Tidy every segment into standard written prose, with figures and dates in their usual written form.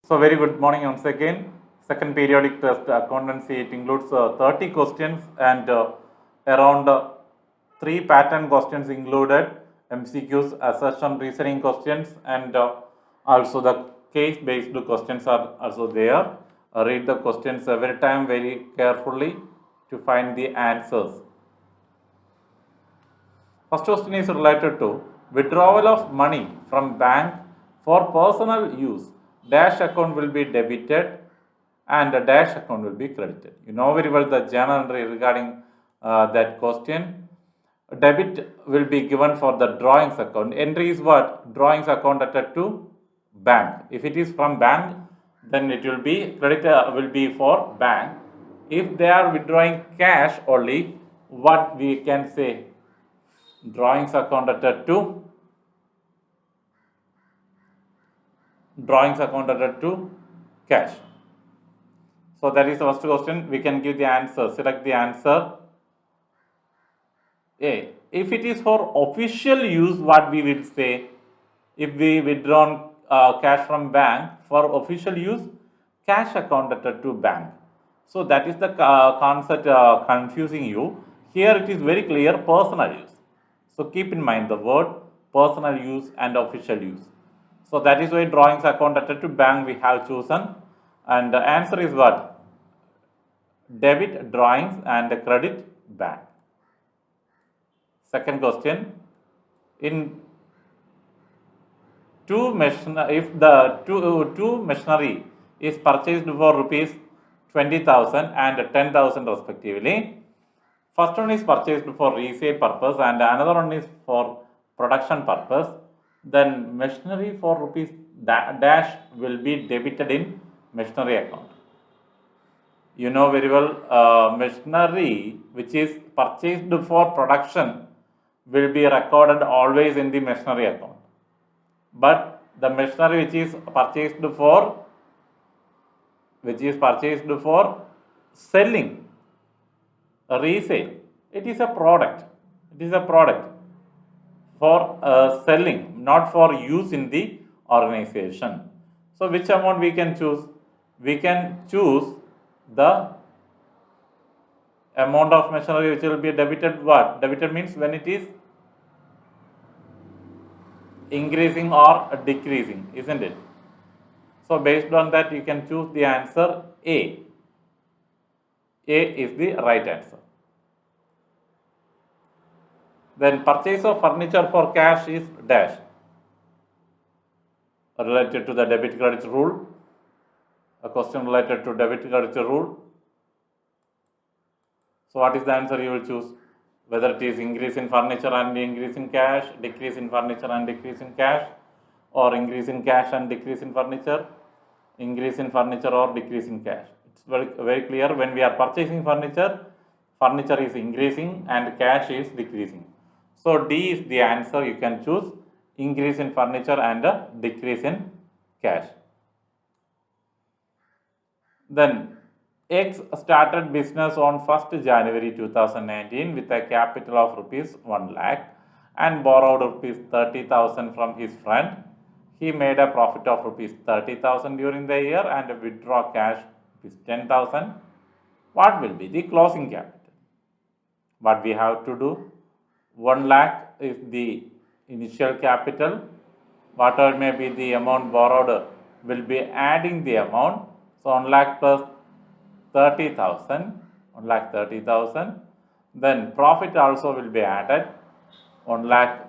So very good morning once again. Second periodic test accountancy, it includes 30 questions and around 3 pattern questions included, MCQs, assertion reasoning questions, and also the case based questions are also there. Read the questions every time very carefully to find the answers. First question is related to withdrawal of money from bank for personal use. Dash account will be debited and a dash account will be credited. You know very well the journal entry regarding that question. Debit will be given for the drawings account. Entry is what? Drawings account attached to bank. If it is from bank, then it will be credit will be for bank. If they are withdrawing cash only, what we can say? Drawings account attached to cash. So that is the first question. We can give the answer. Select the answer A. If it is for official use, what we will say? If we withdrawn cash from bank for official use, cash account attached to bank. So that is the concept confusing you. Here it is very clear, personal use. So keep in mind the word personal use and official use. So that is why drawings account attached to bank we have chosen, and the answer is what? Debit drawings and credit bank. Second question, in if the two machinery is purchased for rupees 20,000 and 10,000 respectively. First one is purchased for resale purpose and another one is for production purpose. Then machinery for rupees dash will be debited in machinery account. You know very well, machinery which is purchased for production will be recorded always in the machinery account. But the machinery which is purchased for selling, resale, it is a product. It is a product for selling, not for use in the organization. So which amount we can choose? We can choose the amount of machinery which will be debited. What? Debited means when it is increasing or decreasing, isn't it? So based on that you can choose the answer A. A is the right answer. Then purchase of furniture for cash is dash, related to the debit credit rule. A question related to debit credit rule. So what is the answer you will choose? Whether it is increase in furniture and increase in cash, decrease in furniture and decrease in cash, or increase in cash and decrease in furniture, increase in furniture or decrease in cash. It's very clear. When we are purchasing furniture, furniture is increasing and cash is decreasing. So D is the answer you can choose, increase in furniture and decrease in cash. Then X started business on 1st January 2019 with a capital of rupees 1 lakh and borrowed rupees 30,000 from his friend. He made a profit of rupees 30,000 during the year and withdraw cash rupees 10,000. What will be the closing capital? What we have to do? 1 lakh is the initial capital. Whatever may be the amount borrowed will be adding the amount. So 1 lakh plus 30,000, 1,30,000. Then profit also will be added, 1 lakh.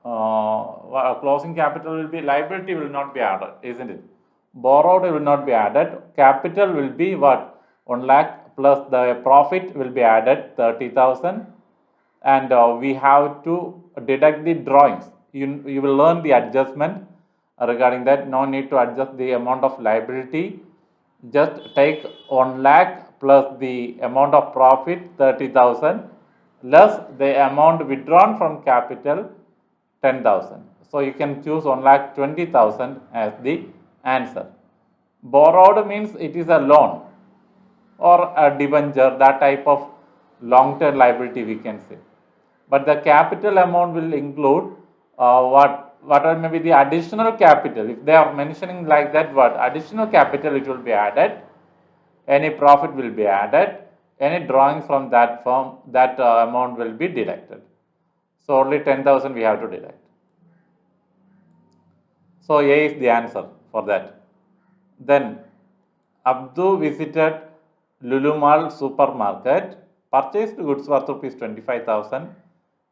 Closing capital will be, liability will not be added, isn't it? Borrowed will not be added. Capital will be what? 1 lakh plus the profit will be added, 30,000. And we have to deduct the drawings. You will learn the adjustment regarding that. No need to adjust the amount of liability. Just take 1 lakh plus the amount of profit 30,000 less the amount withdrawn from capital 10,000. So you can choose 1,20,000 as the answer. Borrowed means it is a loan or a debenture, that type of long term liability we can say. But the capital amount will include what? whatever may be the additional capital, if they are mentioning like that, what additional capital, it will be added, any profit will be added, any drawings from that firm, that amount will be deducted. So only 10,000 we have to deduct. So A is the answer for that. Then Abdu visited Lulu Mall supermarket, purchased goods worth rupees 25,000.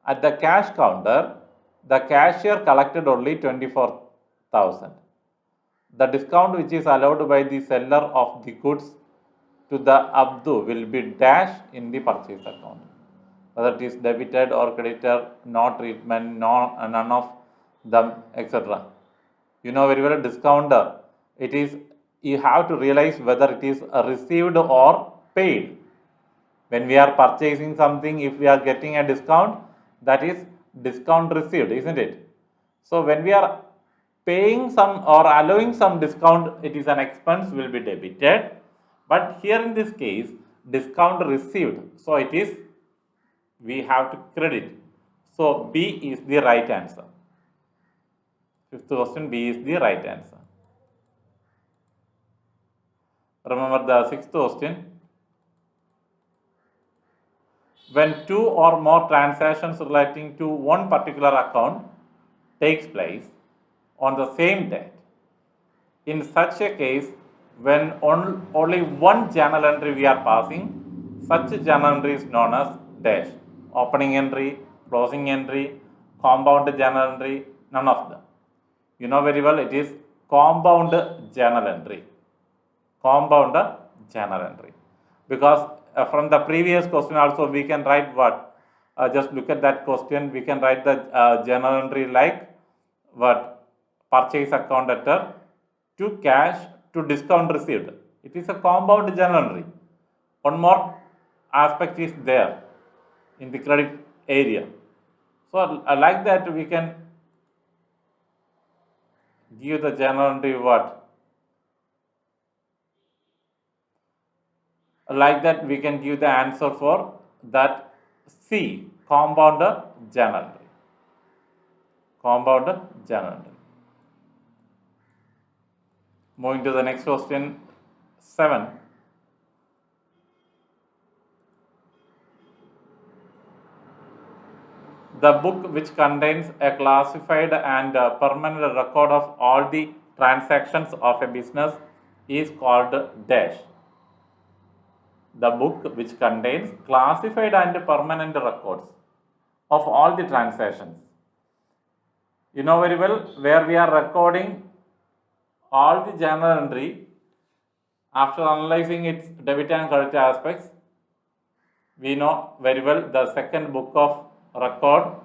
At the cash counter, the cashier collected only 24,000. The discount which is allowed by the seller of the goods to the Abdu will be dash in the purchase account. Whether it is debited or credited, no treatment, none of them, etc. You know very well, discounter, it is, you have to realize whether it is received or paid. When we are purchasing something, if we are getting a discount, that is discount received, isn't it? So when we are paying some or allowing some discount, it is an expense, will be debited. But here in this case, discount received, so it is, we have to credit. So B is the right answer. Fifth question, B is the right answer. Remember the sixth question. When two or more transactions relating to one particular account takes place on the same date, in such a case, when only one journal entry we are passing, such journal entry is known as dash. Opening entry, closing entry, compound journal entry, none of them. You know very well, it is compound journal entry. Compound journal entry. Because from the previous question also we can write what? Just look at that question. We can write the journal entry like what? Purchase account letter to cash to discount received. It is a compound journal entry. One more aspect is there in the credit area. So like that we can give the journal entry what? Like that we can give the answer for that C, compound journal entry. Compound journal entry. Moving to the next question, 7. The book which contains a classified and permanent record of all the transactions of a business is called dash. The book which contains classified and permanent records of all the transactions. You know very well, where we are recording all the journal entry after analyzing its debit and credit aspects. We know very well the second book of record,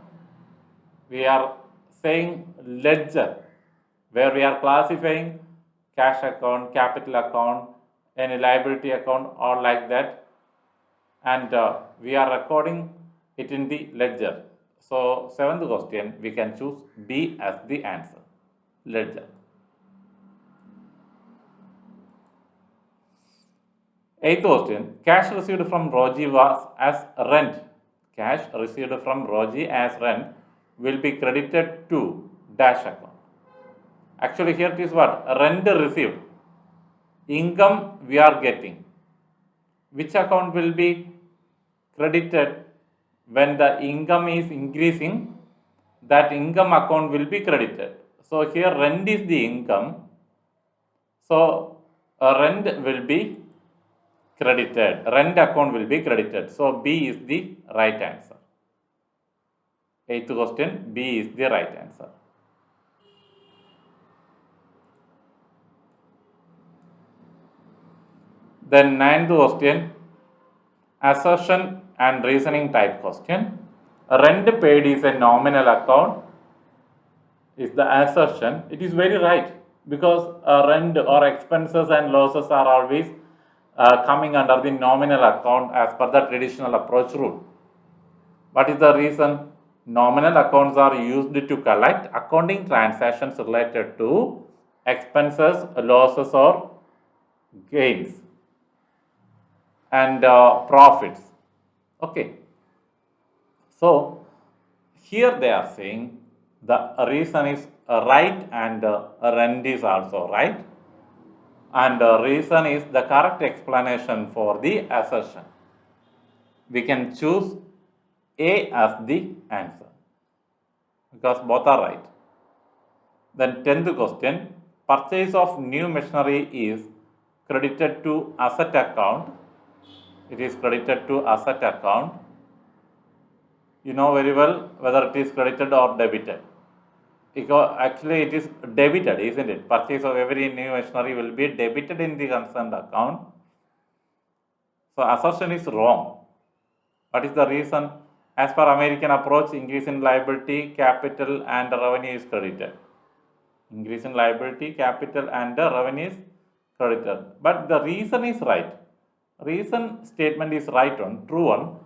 we are saying ledger, where we are classifying cash account, capital account, any liability account, or like that, and we are recording it in the ledger. So 7th question, we can choose B as the answer, ledger. 8th question, cash received from Roji was as rent. Cash received from Roji as rent will be credited to dash account. Actually here it is what? Rent received. Income we are getting. Which account will be credited when the income is increasing? That income account will be credited. So here rent is the income. So rent will be credited. Rent account will be credited. So B is the right answer. 8th question, B is the right answer. Then 9th question, assertion and reasoning type question. Rent paid is a nominal account is the assertion. It is very right, because rent or expenses and losses are always coming under the nominal account as per the traditional approach rule. What is the reason? Nominal accounts are used to collect accounting transactions related to expenses, losses or gains and profits. Okay. So here they are saying the reason is right and rent is also right. And reason is the correct explanation for the assertion. We can choose A as the answer because both are right. Then 10th question, purchase of new machinery is credited to asset account. It is credited to asset account. You know very well whether it is credited or debited. Actually, it is debited, isn't it? Purchase of every new machinery will be debited in the concerned account. So assertion is wrong. What is the reason? As per American approach, increase in liability, capital and revenue is credited. Increase in liability, capital and revenue is credited. But the reason is right. Reason statement is right one, true one.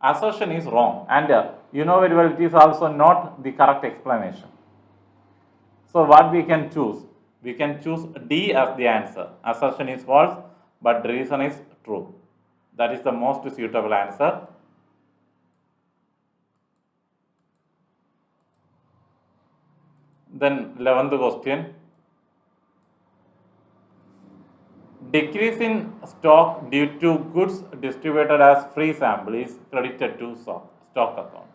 Assertion is wrong. And you know very well it is also not the correct explanation. So what we can choose? We can choose D as the answer. Assertion is false, but reason is true. That is the most suitable answer. Then 11th question. Decrease in stock due to goods distributed as free sample is credited to stock account.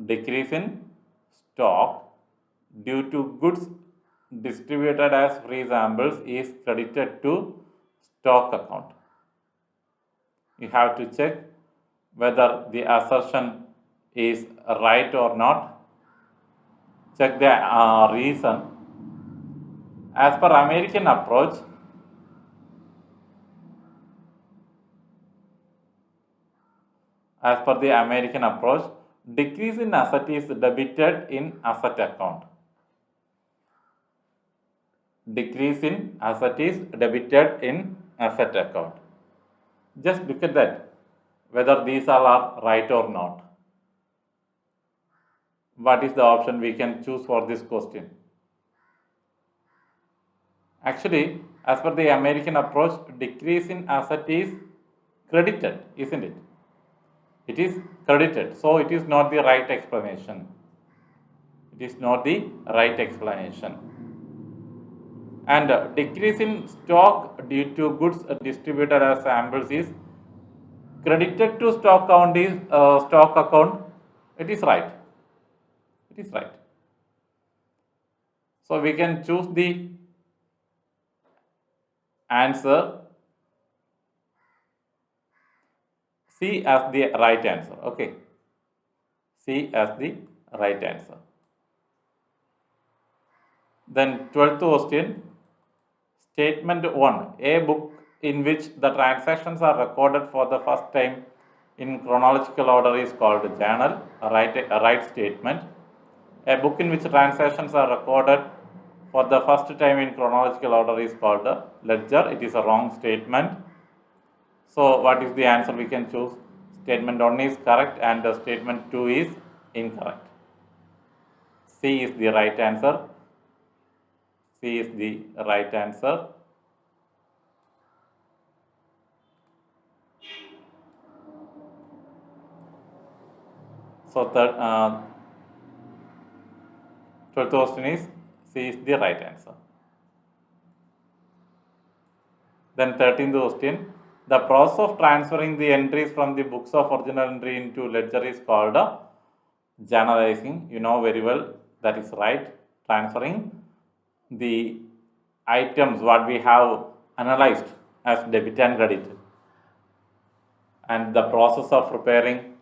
Decrease in stock due to goods distributed as free samples is credited to stock account. You have to check whether the assertion is right or not. Check the reason. As per American approach, decrease in asset is debited in asset account. Decrease in asset is debited in asset account. Just look at that, whether these all are right or not. What is the option we can choose for this question? Actually, as per the American approach, decrease in asset is credited, isn't it? It is credited, so it is not the right explanation. It is not the right explanation. And decrease in stock due to goods distributed as samples is credited to stock account. It is right. It is right. So we can choose the answer C as the right answer. Okay. C as the right answer. Then 12th question. Statement 1. A book in which the transactions are recorded for the first time in chronological order is called journal. A right statement. A book in which transactions are recorded for the first time in chronological order is called a ledger. It is a wrong statement. So what is the answer we can choose? Statement 1 is correct and statement 2 is incorrect. C is the right answer. C is the right answer. So 12th question is C is the right answer. Then 13th question. The process of transferring the entries from the books of original entry into ledger is called journalizing. You know very well that is right. Transferring the items what we have analyzed as debit and credit, and the process of preparing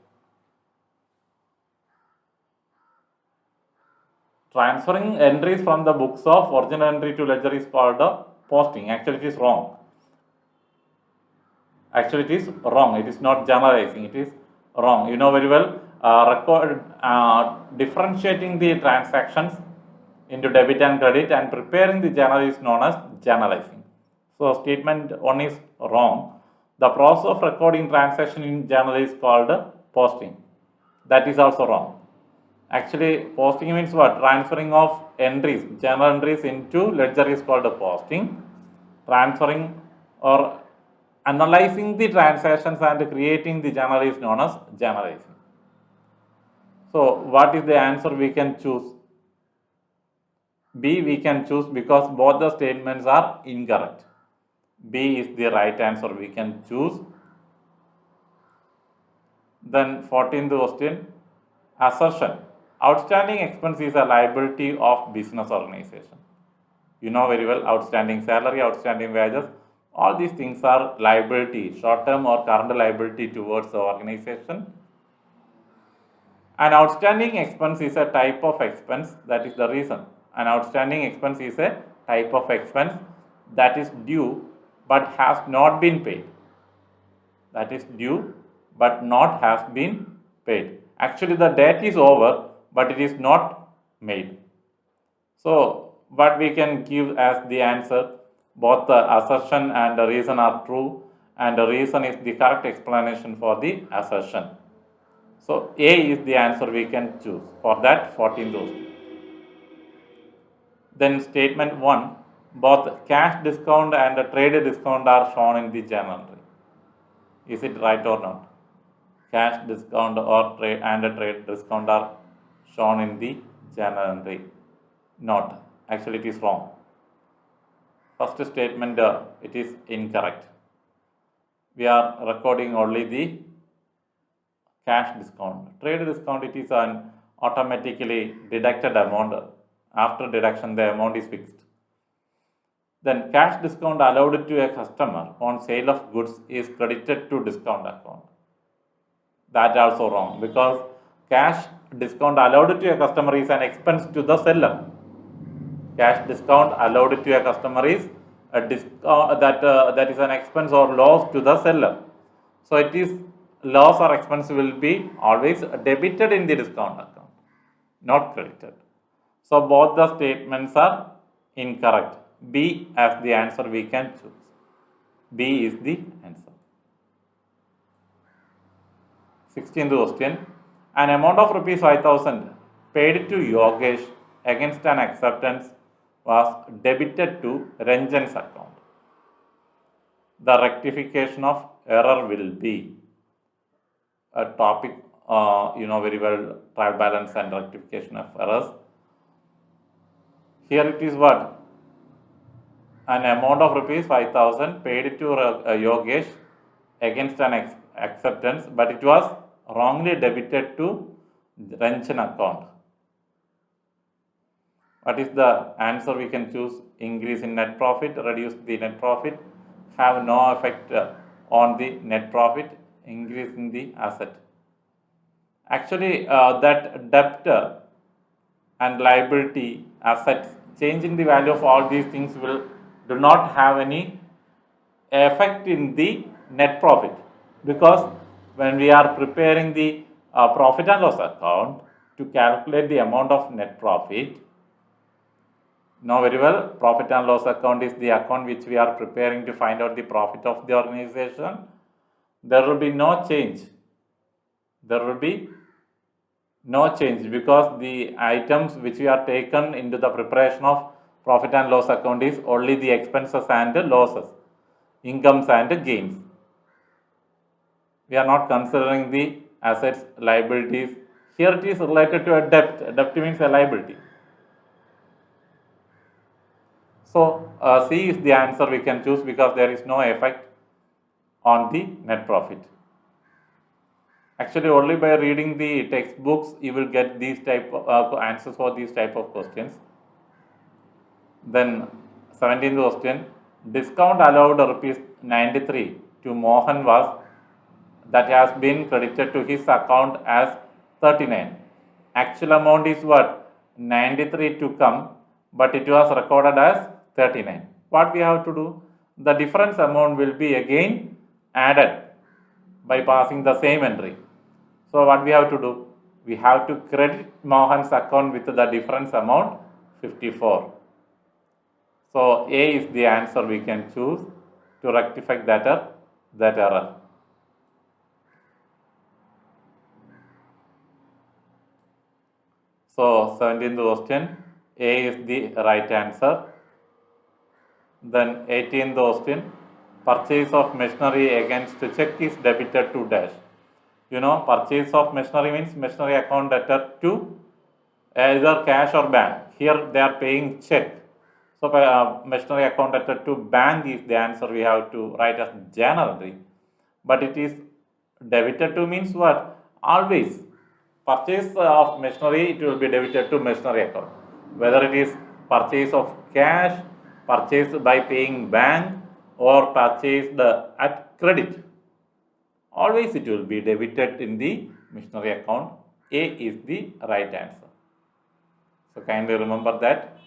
transferring entries from the books of original entry to ledger is called posting. Actually, it is wrong. Actually, it is wrong. It is not journalizing. It is wrong. You know very well. Differentiating the transactions into debit and credit and preparing the journal is known as journalizing. So statement 1 is wrong. The process of recording transaction in journal is called posting. That is also wrong. Actually, posting means what? Transferring of entries, journal entries into ledger is called posting. Transferring or analyzing the transactions and creating the journal is known as journalizing. So what is the answer we can choose? B we can choose because both the statements are incorrect. B is the right answer we can choose. Then 14th question, assertion. Outstanding expense is a liability of business organization. You know very well, outstanding salary, outstanding wages, all these things are liability, short-term or current liability towards the organization. An outstanding expense is a type of expense, that is the reason. An outstanding expense is a type of expense that is due but has not been paid. That is due but not has been paid. Actually, the debt is over but it is not made. So, what we can give as the answer, both the assertion and the reason are true, and the reason is the correct explanation for the assertion. So, A is the answer we can choose for that 14 rows. Then statement 1, both cash discount and the trade discount are shown in the journal entry. Is it right or not? Cash discount or trade and the trade discount are shown in the journal entry. Not. Actually, it is wrong. First statement, it is incorrect. We are recording only the cash discount. Trade discount, it is an automatically deducted amount. After deduction, the amount is fixed. Then cash discount allowed to a customer on sale of goods is credited to discount account. That also wrong because cash discount allowed to a customer is an expense to the seller. Cash discount allowed to a customer is a discount that is an expense or loss to the seller. So it is loss or expense will be always debited in the discount account, not credited. So both the statements are incorrect. B as the answer we can choose. B is the answer. 16th question. An amount of rupees 5,000 paid to Yogesh against an acceptance was debited to Ranjan's account. The rectification of error will be a topic, you know very well, trial balance and rectification of errors. Here it is what? An amount of rupees 5,000 paid to Yogesh against an acceptance, but it was wrongly debited to Ranjan account. What is the answer we can choose? Increase in net profit, reduce the net profit, have no effect on the net profit, increase in the asset. Actually, that debt and liability, assets, changing the value of all these things do not have any effect in the net profit, because when we are preparing the profit and loss account to calculate the amount of net profit, know very well, profit and loss account is the account which we are preparing to find out the profit of the organization. There will be no change. There will be no change because the items which we are taken into the preparation of profit and loss account is only the expenses and losses, incomes and gains. We are not considering the assets, liabilities. Here it is related to a debt. A debt means a liability. So C is the answer we can choose because there is no effect on the net profit. Actually, only by reading the textbooks you will get these type of answers for these type of questions. Then 17th question, discount allowed rupees 93 to Mohan was that has been credited to his account as 39. Actual amount is what? 93 to come, but it was recorded as 39. What we have to do? The difference amount will be again added by passing the same entry. So what we have to do? We have to credit Mohan's account with the difference amount 54. So A is the answer we can choose to rectify that error. So 17th question, A is the right answer. Then 18th question, purchase of machinery against check is debited to dash. You know, purchase of machinery means machinery account debtor to either cash or bank. Here they are paying check. So machinery account debtor to bank is the answer we have to write as journal entry. But it is debited to means what? Always. Purchase of machinery, it will be debited to machinery account. Whether it is purchase of cash, purchased by paying bank, or purchased at credit, always it will be debited in the machinery account. A is the right answer. So kindly remember that.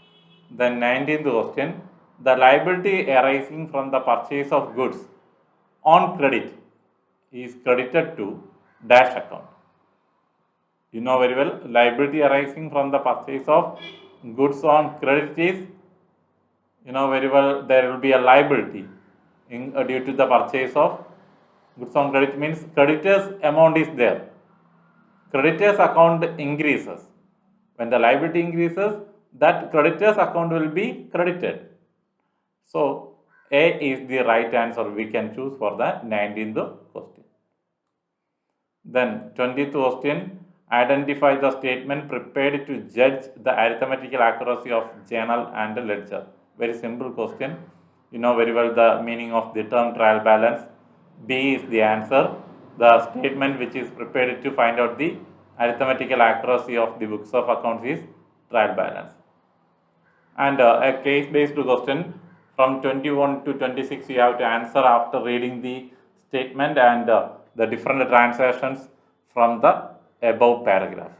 Then 19th question, the liability arising from the purchase of goods on credit is credited to dash account. You know very well, liability arising from the purchase of goods on credit is, you know very well, there will be a liability due to the purchase of goods on credit means creditors amount is there. Creditors account increases. When the liability increases, that creditors account will be credited. So A is the right answer we can choose for the 19th question. Then 20th question, identify the statement prepared to judge the arithmetical accuracy of journal and ledger. Very simple question. You know very well the meaning of the term trial balance. B is the answer. The statement which is prepared to find out the arithmetical accuracy of the books of accounts is trial balance. And a case based question from 21 to 26 you have to answer after reading the statement and the different transactions from the above paragraph.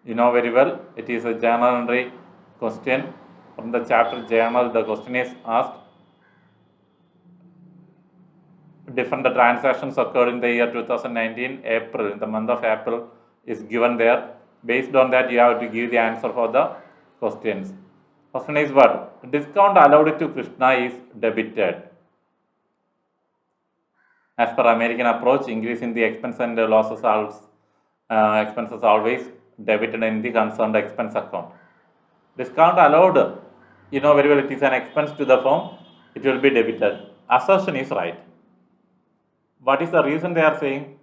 You know very well, it is a journal entry question from the chapter journal. The question is asked, different transactions occurred in the year 2019 April. In the month of April is given there. Based on that you have to give the answer for the questions. Question is what? Discount allowed to Krishna is debited. As per American approach, increase in the expense and losses expenses always debited in the concerned expense account. Discount allowed, you know very well, it is an expense to the firm, it will be debited. Assertion is right. What is the reason they are saying?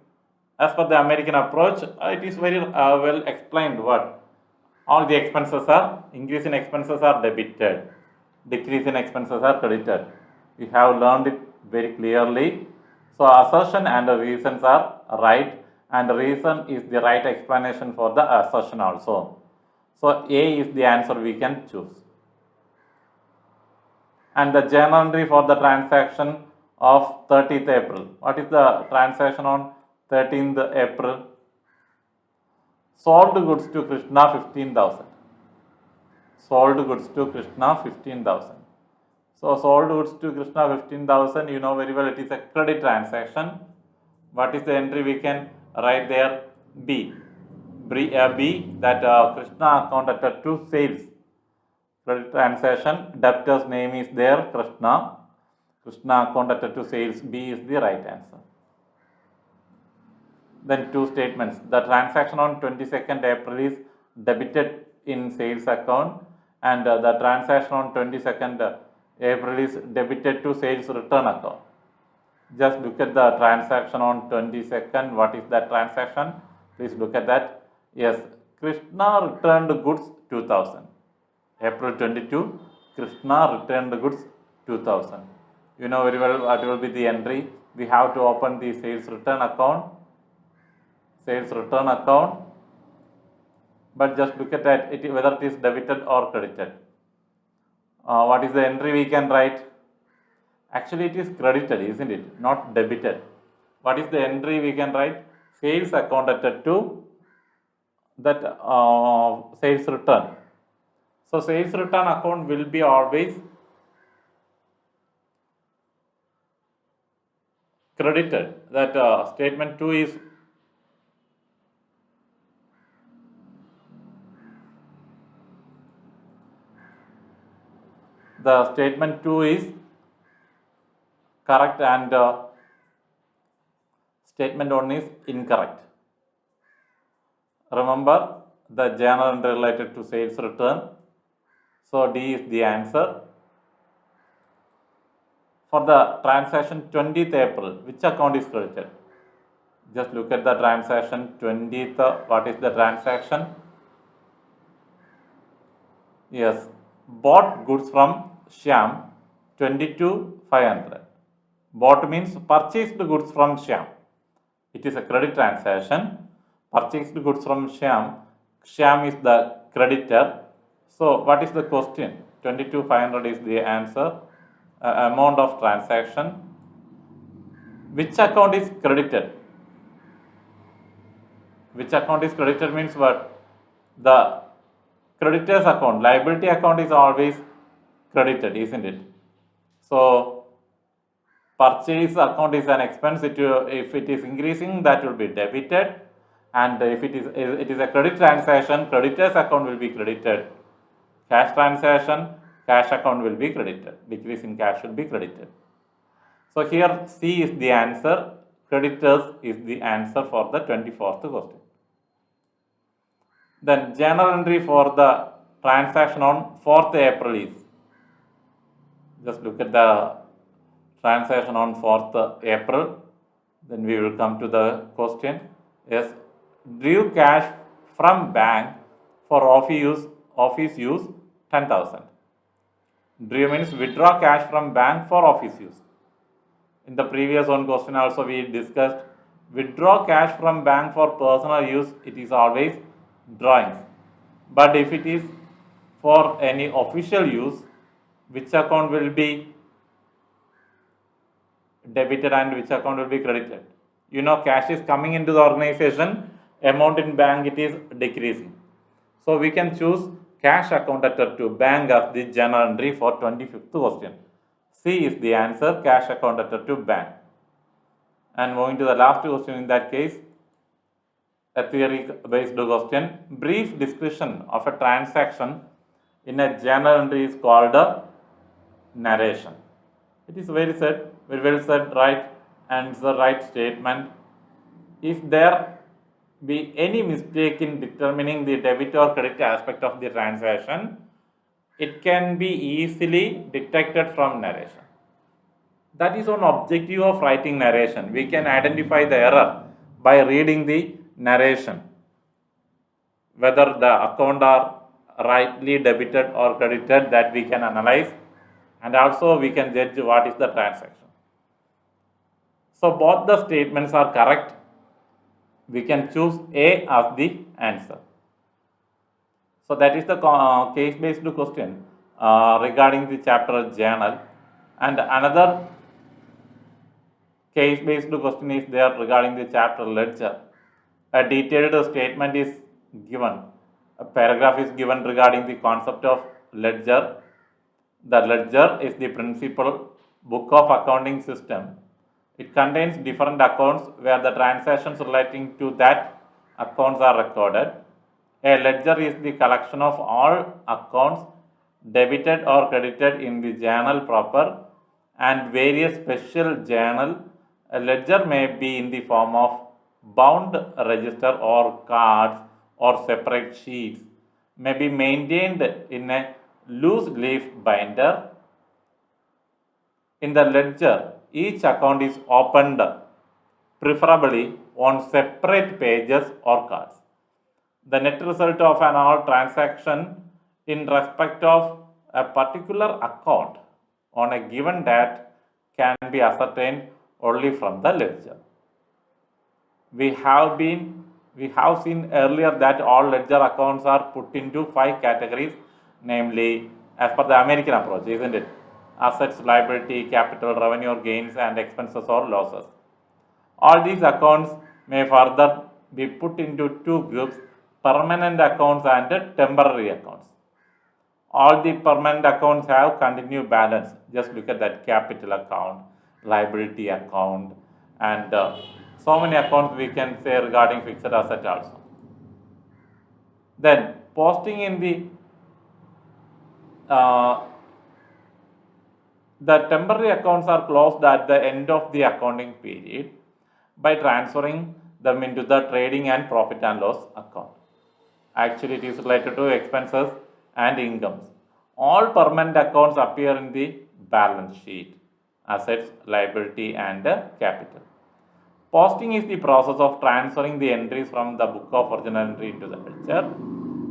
As per the American approach, it is very well explained what all the expenses are, increase in expenses are debited, decrease in expenses are credited. We have learned it very clearly. So assertion and the reasons are right, and the reason is the right explanation for the assertion also. So A is the answer we can choose. And the journal entry for the transaction of 30th April. What is the transaction on 13th April? Sold goods to Krishna 15,000. Sold goods to Krishna 15,000. So sold goods to Krishna 15,000. You know very well it is a credit transaction. What is the entry we can write there? B. B that Krishna account at to sales. Credit transaction. Debtor's name is there, Krishna. Krishna account at to sales. B is the right answer. Then two statements. The transaction on 22nd April is debited in sales account, and the transaction on 22nd April is debited to sales return account. Just look at the transaction on 22nd. What is that transaction? Please look at that. Yes, Krishna returned goods 2000. April 22, Krishna returned goods 2000. You know very well what will be the entry. We have to open the sales return account. Sales return account, but just look at that, whether it is debited or credited. What is the entry we can write? Actually it is credited, isn't it? Not debited. What is the entry we can write? Sales account at to that sales return. So sales return account will be always credited. That statement 2 is the statement 2 is correct, and statement 1 is incorrect. Remember the journal entry related to sales return. So D is the answer. For the transaction 20th April, which account is credited? Just look at the transaction 20th. What is the transaction? Yes, bought goods from Shyam 22,500. Bought means purchased goods from Shyam. It is a credit transaction. Purchased goods from Shyam. Shyam is the creditor. So what is the question? 22,500 is the answer. Amount of transaction. Which account is credited? Which account is credited means what? The creditor's account, liability account is always credited, isn't it? So purchase account is an expense. If it is increasing, that will be debited, and if it is a credit transaction, creditor's account will be credited. Cash transaction, cash account will be credited. Decrease in cash will be credited. So here C is the answer. Creditors is the answer for the 24th question. Then journal entry for the transaction on 4th April is, just look at the transaction on 4th April. Then we will come to the question. Yes, drew cash from bank for office use 10,000. Drew means withdraw cash from bank for office use. In the previous one question also we discussed, withdraw cash from bank for personal use, it is always drawings. But if it is for any official use, which account will be debited and which account will be credited? You know, cash is coming into the organization, amount in bank it is decreasing. So we can choose cash account debtor to bank as the journal entry for 25th question. C is the answer, cash account debtor to bank. And moving to the last question in that case, a theory based question. Brief description of a transaction in a journal entry is called a narration. It is very well said, right, and the right statement. If there be any mistake in determining the debit or credit aspect of the transaction, it can be easily detected from narration. That is one objective of writing narration. We can identify the error by reading the narration, whether the account are rightly debited or credited, that we can analyze, and also we can judge what is the transaction. So both the statements are correct. We can choose A as the answer. So that is the case based question regarding the chapter journal. And another case based question is there regarding the chapter ledger. A detailed statement is given. A paragraph is given regarding the concept of ledger. The ledger is the principal book of accounting system. It contains different accounts where the transactions relating to that accounts are recorded. A ledger is the collection of all accounts debited or credited in the journal proper and various special journal. A ledger may be in the form of bound register or cards or separate sheets, may be maintained in a loose leaf binder. In the ledger, each account is opened preferably on separate pages or cards. The net result of an all transaction in respect of a particular account on a given date can be ascertained only from the ledger. We have seen earlier that all ledger accounts are put into 5 categories, namely as per the American approach, isn't it? Assets, liability, capital, revenue or gains, and expenses or losses. All these accounts may further be put into 2 groups, permanent accounts and temporary accounts. All the permanent accounts have continued balance. Just look at that capital account, liability account, and so many accounts we can say regarding fixed asset also. Then posting in the temporary accounts are closed at the end of the accounting period by transferring them into the trading and profit and loss account. Actually, it is related to expenses and incomes. All permanent accounts appear in the balance sheet, assets, liability, and capital. Posting is the process of transferring the entries from the book of original entry into the ledger.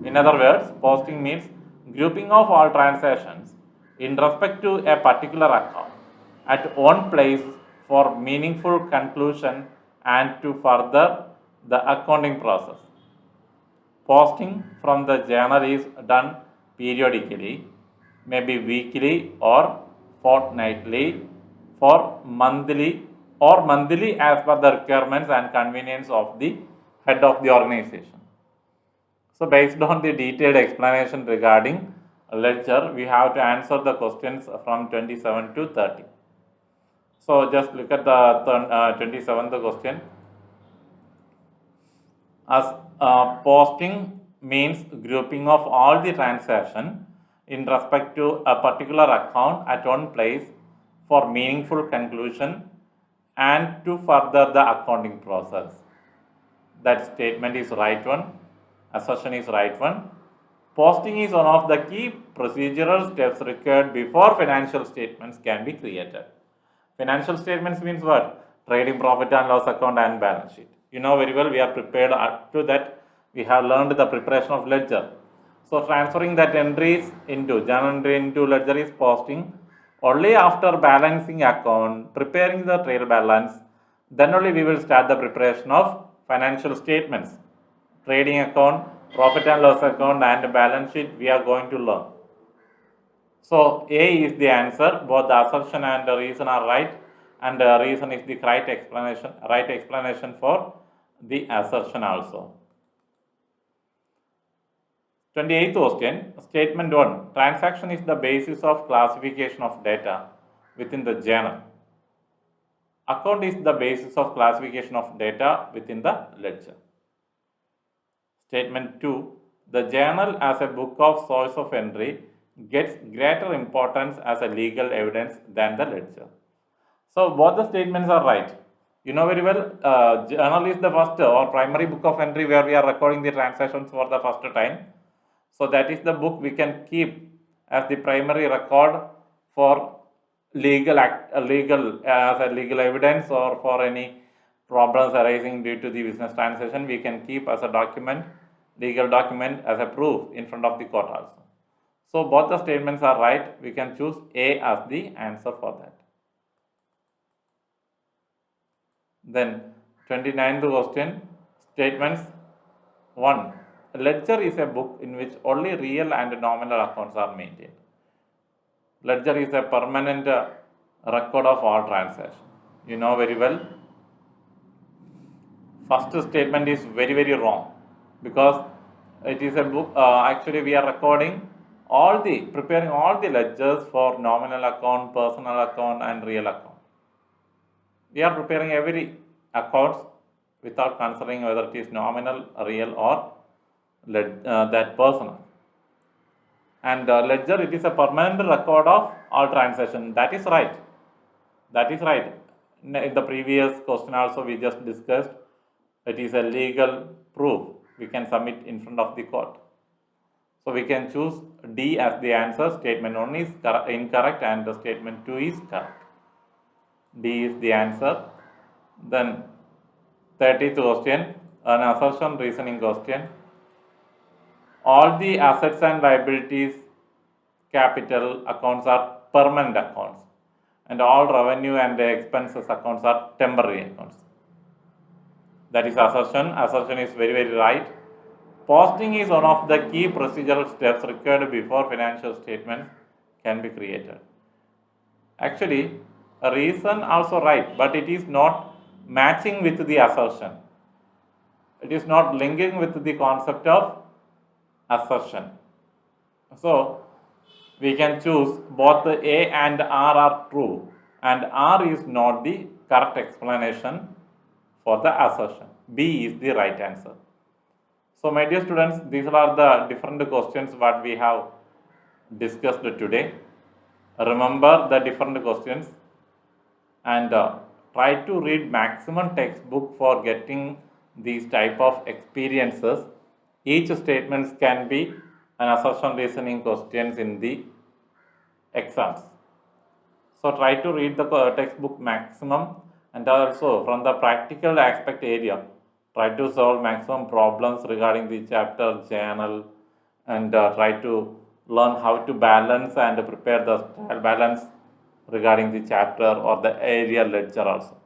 In other words, posting means grouping of all transactions in respect to a particular account at one place for meaningful conclusion and to further the accounting process. Posting from the journal is done periodically, maybe weekly or fortnightly, or monthly as per the requirements and convenience of the head of the organization. So based on the detailed explanation regarding ledger, we have to answer the questions from 27 to 30. So just look at the 27th question. As posting means grouping of all the transaction in respect to a particular account at one place for meaningful conclusion and to further the accounting process. That statement is right one. Assertion is right one. Posting is one of the key procedural steps required before financial statements can be created. Financial statements means what? Trading profit and loss account and balance sheet. You know very well, we are prepared up to that. We have learned the preparation of ledger. So transferring that entries into journal entry into ledger is posting. Only after balancing account, preparing the trail balance, then only we will start the preparation of financial statements. Trading account, profit and loss account and balance sheet we are going to learn. So A is the answer. Both the assertion and the reason are right, and the reason is the right explanation for the assertion also. 28th question, statement 1. Transaction is the basis of classification of data within the journal. Account is the basis of classification of data within the ledger. Statement 2. The journal as a book of source of entry gets greater importance as a legal evidence than the ledger. So both the statements are right. You know very well, journal is the first or primary book of entry where we are recording the transactions for the first time. So that is the book we can keep as the primary record for legal evidence, or for any problems arising due to the business transaction. We can keep as a document, legal document, as a proof in front of the court also. So both the statements are right. We can choose A as the answer for that. Then 29th question, statements 1. Ledger is a book in which only real and nominal accounts are maintained. Ledger is a permanent record of all transactions. You know very well. First statement is very wrong, because it is a book. Actually, we are recording preparing all the ledgers for nominal account, personal account, and real account. We are preparing every accounts without considering whether it is nominal, real, or that personal. And ledger, it is a permanent record of all transactions. That is right. That is right. In the previous question also we just discussed, it is a legal proof we can submit in front of the court. So we can choose D as the answer. Statement 1 is incorrect and the statement 2 is correct. D is the answer. Then 30th question, an assertion reasoning question. All the assets and liabilities capital accounts are permanent accounts, and all revenue and expenses accounts are temporary accounts. That is assertion. Assertion is very right. Posting is one of the key procedural steps required before financial statements can be created. Actually, a reason also right, but it is not matching with the assertion. It is not linking with the concept of assertion. So we can choose both the A and R are true, and R is not the correct explanation for the assertion. B is the right answer. So my dear students, these are the different questions what we have discussed today. Remember the different questions and try to read maximum textbook for getting these type of experiences. Each statements can be an assertion reasoning questions in the exams. So try to read the textbook maximum And also from the practical aspect area, try to solve maximum problems regarding the chapter journal, and try to learn how to balance and prepare the trial balance regarding the chapter or the area ledger also.